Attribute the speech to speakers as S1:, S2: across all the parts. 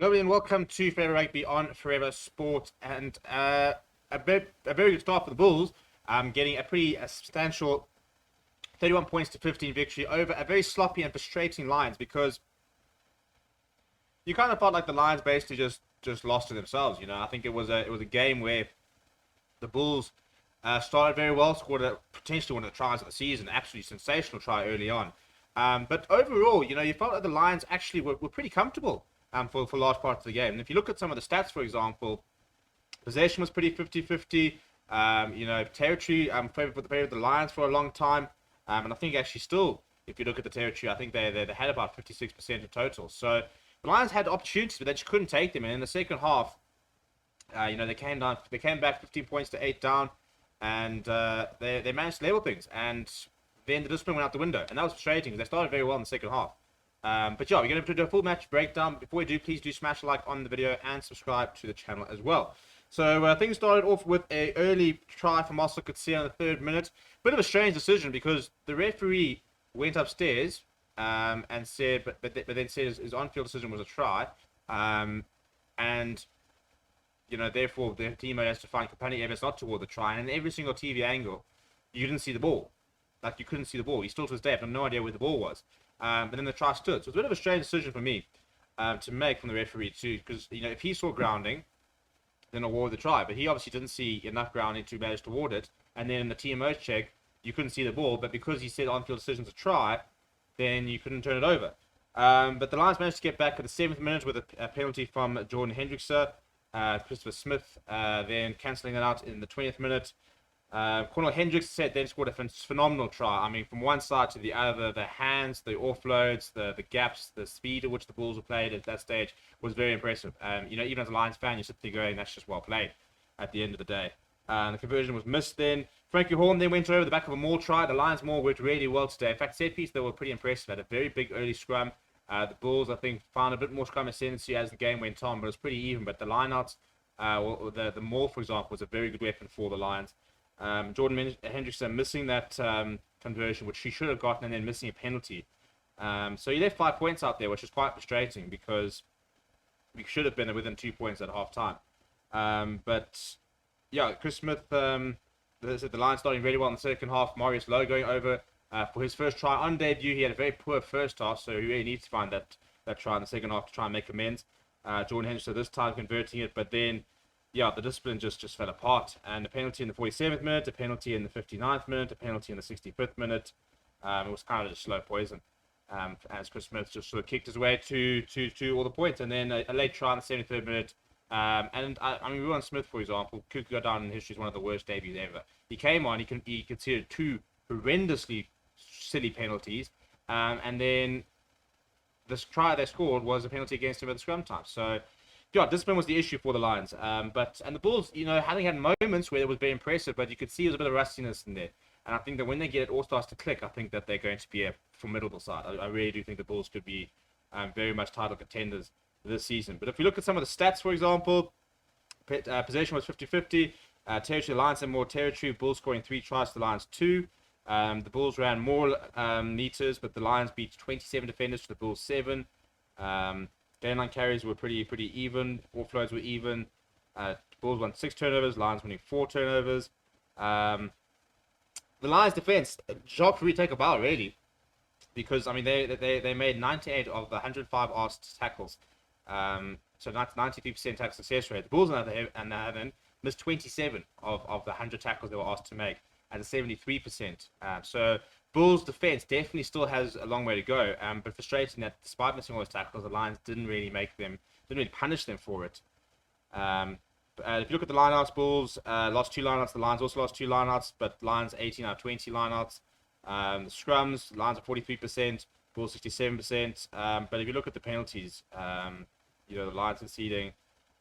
S1: Hello and welcome to Forever Rugby on Forever Sport, and a very good start for the Bulls, getting a pretty substantial 31 points to 15 victory over a very sloppy and frustrating Lions, because you kind of felt like the Lions basically just lost to themselves. I think it was a game where the Bulls started very well, scored potentially one of the tries of the season, absolutely sensational try early on. But overall, you felt like the Lions actually were pretty comfortable for large parts of the game. And if you look at some of the stats, for example, possession was pretty 50-50. Territory favored the Lions for a long time. And I think actually still, if you look at the territory, I think they had about 56% of total. So the Lions had opportunities, but they just couldn't take them. And in the second half, they came back 15 points to 8 down, and they managed to level things. And then the discipline went out the window, and that was frustrating because they started very well in the second half. But yeah, we're going to do a full match breakdown. Before we do, please do smash a like on the video and subscribe to the channel as well. So things started off with a early try from Marcel Coetzee in the 3rd minute. Bit of a strange decision because the referee went upstairs and said, but then said his on-field decision was a try, and therefore the teammate has to find compelling evidence not toward the try. And in every single TV angle, you didn't see the ball. Like, you couldn't see the ball. You still to this day have no idea where the ball was. But then the try stood. So it's a bit of a strange decision for me to make from the referee too, because if he saw grounding, then award the try. But he obviously didn't see enough grounding to manage to award it. And then in the TMO check, you couldn't see the ball, but because he said on-field decision to try, then you couldn't turn it over. But the Lions managed to get back at the 7th minute with a penalty from Jordan Hendrickson. Christopher Smith then cancelling that out in the 20th minute. Cornel Hendricks then scored a phenomenal try. I mean, from one side to the other, the hands, the offloads, the gaps, the speed at which the Bulls were played at that stage was very impressive. Even as a Lions fan, you sit there going, that's just well played at the end of the day. The conversion was missed then. Frankie Horn then went over the back of a maul try. The Lions maul worked really well today. In fact, set piece, they were pretty impressive. Had a very big early scrum. The Bulls, I think, found a bit more scrum ascendancy as the game went on, but it was pretty even. But the lineouts, the maul, for example, was a very good weapon for the Lions. Jordan Hendrickson missing that conversion, which he should have gotten, and then missing a penalty. So he left 5 points out there, which is quite frustrating because we should have been within 2 points at half time. But yeah, Chris Smith, the Lions starting really well in the second half. Marius Lowe going over for his first try on debut. He had a very poor first half, so he really needs to find that try in the second half to try and make amends. Jordan Hendrickson this time converting it, but then the discipline just fell apart. And a penalty in the 47th minute, a penalty in the 59th minute, a penalty in the 65th minute. It was kind of just slow poison, as Chris Smith just sort of kicked his way to all the points. And then a late try in the 73rd minute. And I mean, Ruan Smith, for example, could go down in history as one of the worst debuts ever. He came on, he considered 2 horrendously silly penalties, and then this try they scored was a penalty against him at the scrum time. So yeah, discipline was the issue for the Lions. And the Bulls, having had moments where it was very impressive, but you could see there was a bit of rustiness in there. And I think that when they get it all starts to click, I think that they're going to be a formidable side. I really do think the Bulls could be very much title contenders this season. But if we look at some of the stats, for example, possession was 50-50. Territory, the Lions had more territory. Bulls scoring 3 tries to the Lions 2. The Bulls ran more meters, but the Lions beat 27 defenders to the Bulls 7. Gain line carries were pretty even. Offloads were even. Bulls won 6 turnovers. Lions winning 4 turnovers. The Lions defense, job for retake a bow really, because I mean they made 98 of the 105 asked tackles. So 93% tackle success rate. The Bulls on the other end missed 27 of the 100 tackles they were asked to make at a 73%. So Bulls defense definitely still has a long way to go. But frustrating that despite missing all those tackles, the Lions didn't really punish them for it. If you look at the lineouts, Bulls lost 2 lineouts. The Lions also lost 2 lineouts, but Lions 18 out of 20 lineouts. The scrums, Lions are 43%, Bulls 67%. But if you look at the penalties, the Lions conceding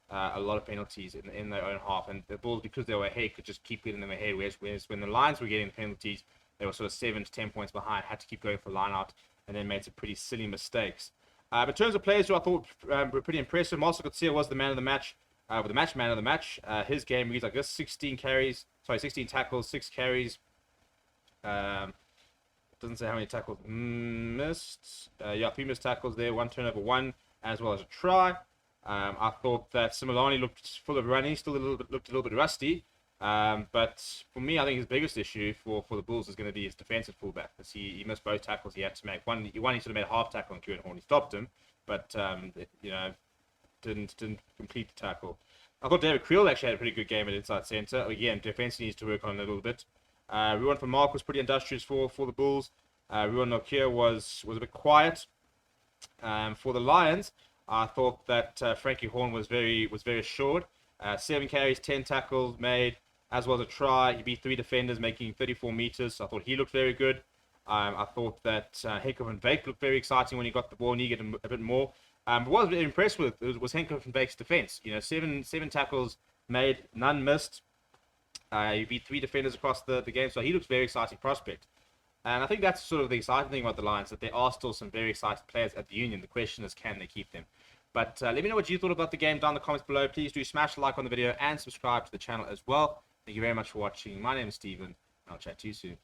S1: a lot of penalties in their own half, and the Bulls, because they were ahead, could just keep getting them ahead. Whereas when the Lions were getting the penalties, they were sort of 7 to 10 points behind, had to keep going for line out, and then made some pretty silly mistakes. But in terms of players who I thought were pretty impressive, Marcel Coetzee was the man of the match, with the man of the match. His game reads like this: 16 tackles, 6 carries. Doesn't say how many tackles missed. 3 missed tackles there, 1 turnover, 1, as well as a try. I thought that Similani looked full of running, still looked a little bit rusty. But for me, I think his biggest issue for the Bulls is going to be his defensive fullback. Because he missed both tackles he had to make. One he sort of made a half tackle on Kieran Horn. He stopped him, but didn't complete the tackle. I thought David Creel actually had a pretty good game at inside centre. Again, defense needs to work on a little bit. Ruan van Mark was pretty industrious for the Bulls. Ruan Nokia was a bit quiet. For the Lions, I thought that Frankie Horn was very assured. 7 carries, 10 tackles made, as well as a try. He beat 3 defenders, making 34 meters. So I thought he looked very good. I thought that Henko van Wyk looked very exciting when he got the ball, and he got a bit more. But what I was very impressed with was Henko van Wyk's defense. 7 tackles made, none missed. He beat 3 defenders across the game, so he looks very exciting prospect. And I think that's sort of the exciting thing about the Lions, that there are still some very exciting players at the Union. The question is, can they keep them? But let me know what you thought about the game down in the comments below. Please do smash the like on the video and subscribe to the channel as well. Thank you very much for watching. My name is Steven, and I'll chat to you soon.